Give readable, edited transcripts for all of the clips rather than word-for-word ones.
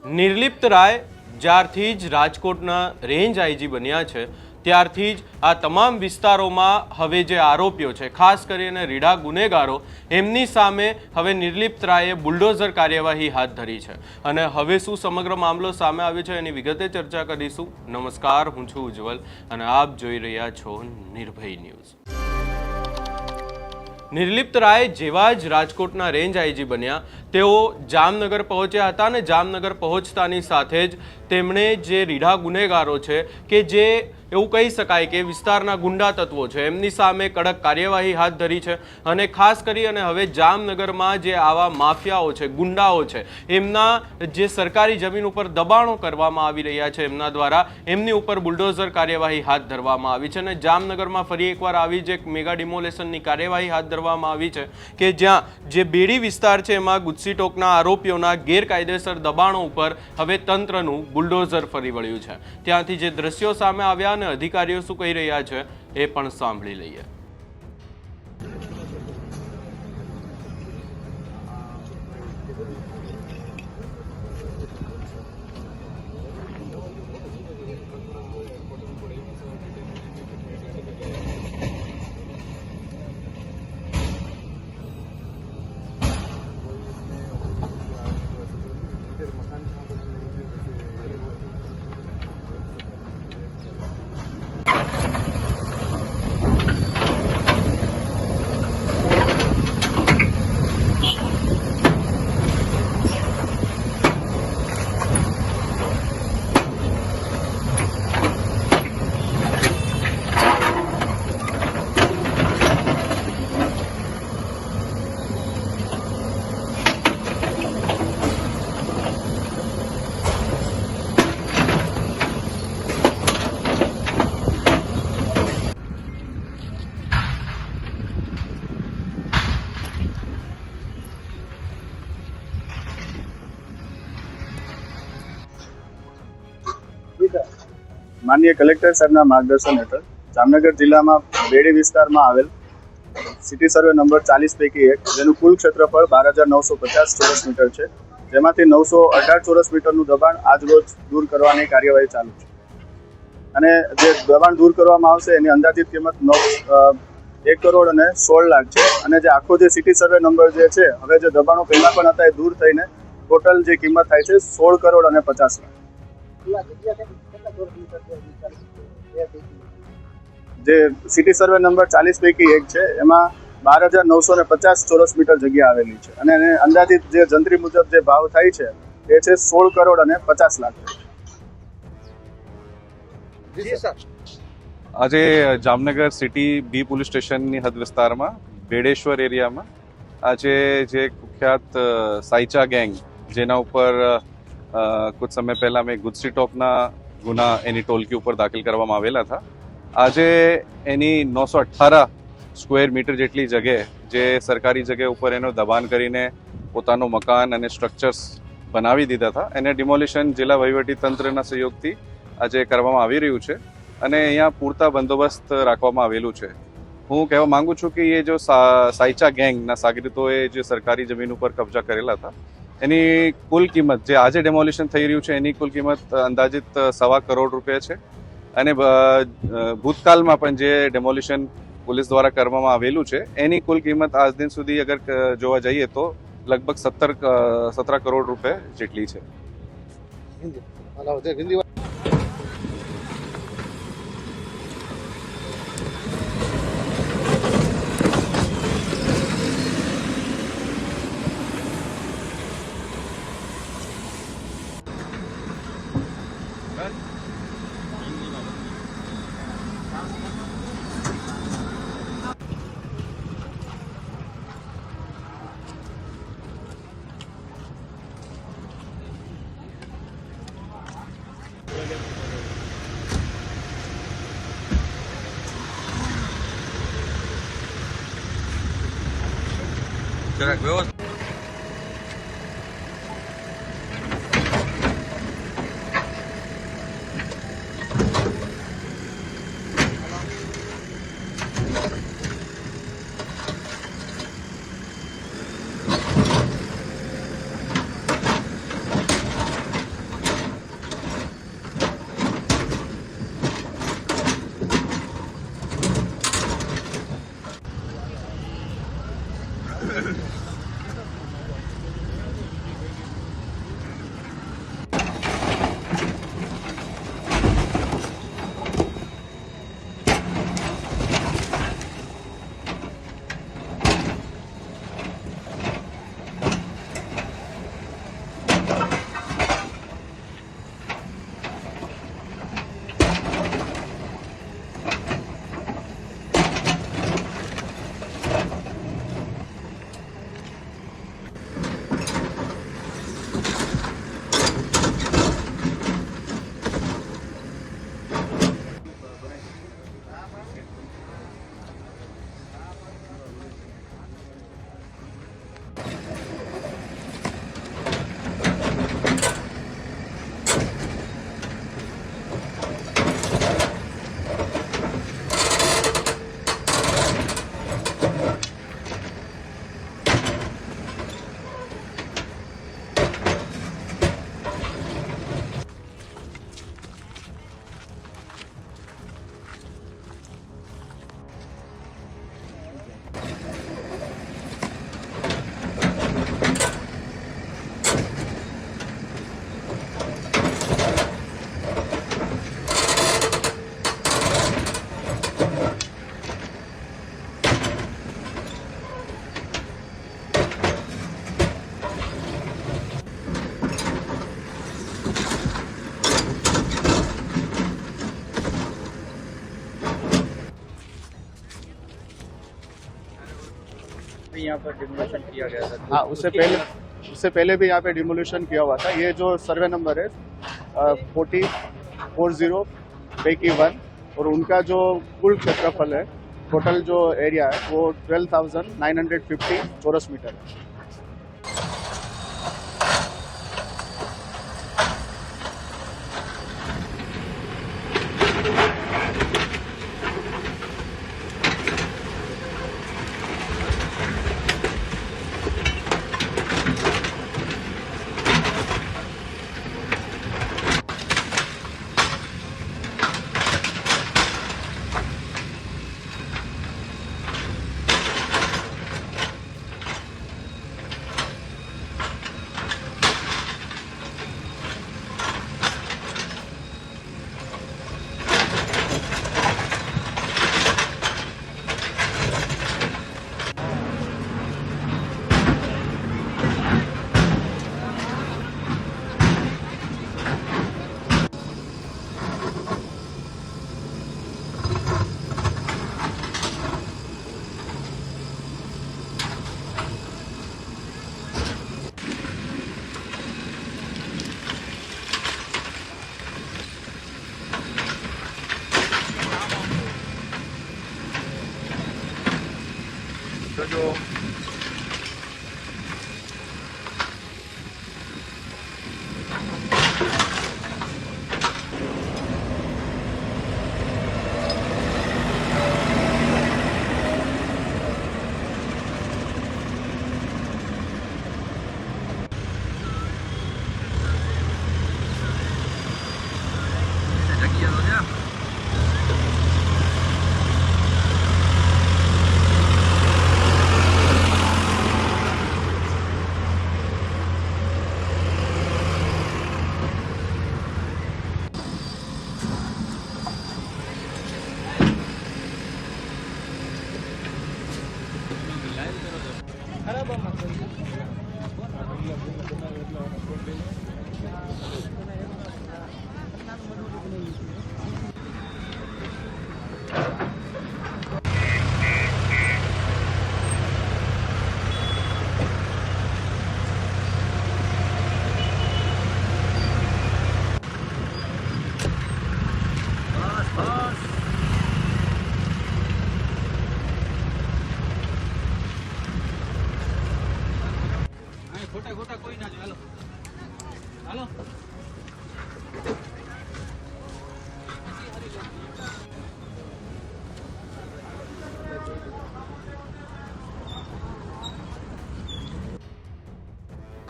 નિર્લિપ્ત રાય જ્યારથી જ રાજકોટના રેન્જ આઈજી બન્યા છે ત્યારથી જ આ તમામ વિસ્તારોમાં હવે જે આરોપીઓ છે, ખાસ કરીને રીઢા ગુનેગારો, એમની સામે હવે નિર્લિપ્ત રાયે બુલડોઝર કાર્યવાહી હાથ ધરી છે. અને હવે શું સમગ્ર મામલો સામે આવ્યો છે એની વિગતે ચર્ચા કરીશું. નમસ્કાર, હું છું ઉજ્જવલ અને આપ જોઈ રહ્યા છો નિર્ભય ન્યૂઝ. નિર્લિપ્ત રાય જેવા જ રાજકોટના રેન્જ આઈજી બન્યા, તેઓ જામનગર પહોંચ્યા હતા અને જામનગર પહોંચતાની સાથે જ તેમણે જે રીઢા ગુનેગારો છે કે જે એવું કહી શકાય કે વિસ્તારના ગુંડા તત્વો છે, એમની સામે કડક કાર્યવાહી હાથ ધરી છે. અને ખાસ કરી અને હવે જામનગરમાં જે આવા માફિયાઓ છે, ગુંડાઓ છે, એમના જે સરકારી જમીન ઉપર દબાણો કરવામાં આવી રહ્યા છે એમના દ્વારા, એમની ઉપર બુલડોઝર કાર્યવાહી હાથ ધરવામાં આવી છે. અને જામનગરમાં ફરી એકવાર આવી જ એક મેગા ડિમોલેશનની કાર્યવાહી હાથ ધરવામાં આવી છે કે જ્યાં જે બેડી વિસ્તાર છે એમાં ગુજસી ટોકના આરોપીઓના ગેરકાયદેસર દબાણો ઉપર હવે તંત્રનું બુલડોઝર ફરી વળ્યું છે. ત્યાંથી જે દ્રશ્યો સામે આવ્યા અને અધિકારીઓ શું કહી રહ્યા છે એ પણ સાંભળી લઈએ. માનનીય કલેક્ટર સાહેબના માર્ગદર્શન હેઠળ જામનગર જિલ્લામાં બેડી વિસ્તારમાં આવેલ સિટી સર્વે નંબર 40 પૈકી એક, જેનું કુલ ક્ષેત્રફળ 12,950 ચોરસ મીટર છે, જેમાંથી 918 ચોરસ મીટરનું દબાણ આજરોજ દૂર કરવાની કાર્યવાહી ચાલુ છે. અને જે દબાણ દૂર કરવામાં આવશે એની અંદાજિત કિંમત 1 કરોડ અને 16 લાખ છે. અને જે આખો જે સિટી સર્વે નંબર જે છે, હવે જે દબાણો પહેલા પણ હતા એ દૂર થઈને ટોટલ જે કિંમત થાય છે 16 કરોડ અને 50 લાખ. જે સિટી સર્વે નંબર 40 પૈકી એક છે, એમાં 12,950 ચોરસ મીટર જગ્યા આવેલી છે. અને એને અંદાજિત જે જંત્રી મુજબ જે ભાવ થાય છે એ છે 16 કરોડ અને 50 લાખ. આજે જામનગર સિટી બી પોલીસ સ્ટેશનની હદ વિસ્તારમાં બેડેશ્વર એરિયામાં આજે જે કુખ્યાત સાયચા ગેંગ, જેના ઉપર कुछ समय पहला में गुजसी टॉकना गुना एनी टोलकी ऊपर दाखिल કરવામાં આવેલા હતા. આજે એની 918 સ્ક્વેર મીટર જેટલી જગ્યા જે સરકારી જગ્યા ઉપર એનો દબાણ કરીને પોતાનું મકાન અને સ્ટ્રક્ચર્સ બનાવી દીધા હતા, એને ડિમોલિશન જિલ્લા વહીવટી તંત્રના સહયોગથી આજે કરવામાં આવી રહ્યું છે. અને અહીંયા પૂરતા બંદોબસ્ત રાખવામાં આવેલું છે. હું કહેવા માંગુ છું કે એ જો સાયચા ગેંગના સાગરીતોએ જે સરકારી જમીન ઉપર કબજા કરેલા હતા એની કુલ કિંમત, જે આજે ડેમોલિશન થઈ રહ્યું છે એની કુલ કિંમત અંદાજિત 1.25 કરોડ રૂપિયા છે. અને ભૂતકાળમાં પણ જે ડેમોલિશન પોલીસ દ્વારા કરવામાં આવેલું છે એની કુલ કિંમત આજ દિન સુધી અગર જોવા જઈએ તો લગભગ 17 કરોડ રૂપિયા જેટલી છે. જરાક વ્યવસ્થિત यहाँ पर डिमोलिशन किया गया था। हाँ, उससे पहले भी यहाँ पे डिमोलिशन किया हुआ था। ये जो सर्वे नंबर है 40 पैकी 1 और उनका जो कुल क्षेत्रफल है, टोटल जो एरिया है वो 12,950 चौरस मीटर है। तो जो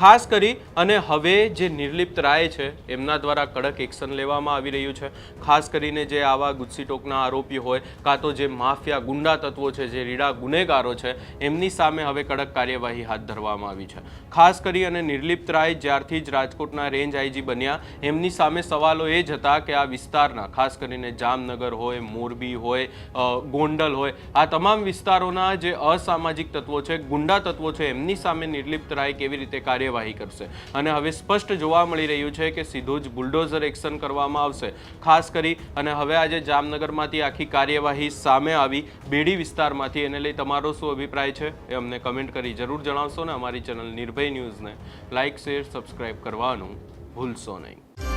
ખાસ કરી અને હવે જે નિર્લિપ્ત રાય છે એમના દ્વારા કડક એક્શન લેવામાં આવી રહ્યું છે. ખાસ કરીને જે આવા ગુસ્સીટોકના આરોપી હોય કાં તો જે માફિયા ગુંડા તત્વો છે, જે રીડા ગુનેગારો છે, એમની સામે હવે કડક કાર્યવાહી હાથ ધરવામાં આવી છે. ખાસ કરી અને નિર્લિપ્ત રાય જ્યારથી જ રાજકોટના રેન્જ આઈજી બન્યા એમની સામે સવાલો એ જ હતા કે આ વિસ્તારના ખાસ કરીને જામનગર હોય, મોરબી હોય, ગોંડલ હોય, આ તમામ વિસ્તારોના જે અસામાજિક તત્વો છે, ગુંડા તત્વો છે, એમની સામે નિર્લિપ્ત રાય કેવી રીતે કાર્યવાહી કરશે. અને હવે સ્પષ્ટ જોવા મળી રહ્યું છે કે સીધું જ બુલડોઝર એક્શન કરવામાં આવશે. ખાસ કરી અને હવે આજે જામનગરમાંથી આખી કાર્યવાહી સામે આવી, બેડી વિસ્તારમાંથી. એને લઈ તમારો શું અભિપ્રાય છે એ અમને કમેન્ટ કરી જરૂર જણાવશો ને અમારી ચેનલ નિર્ભય ન્યૂઝને લાઇક, શેર, સબસ્ક્રાઇબ કરવાનું ભૂલશો નહીં.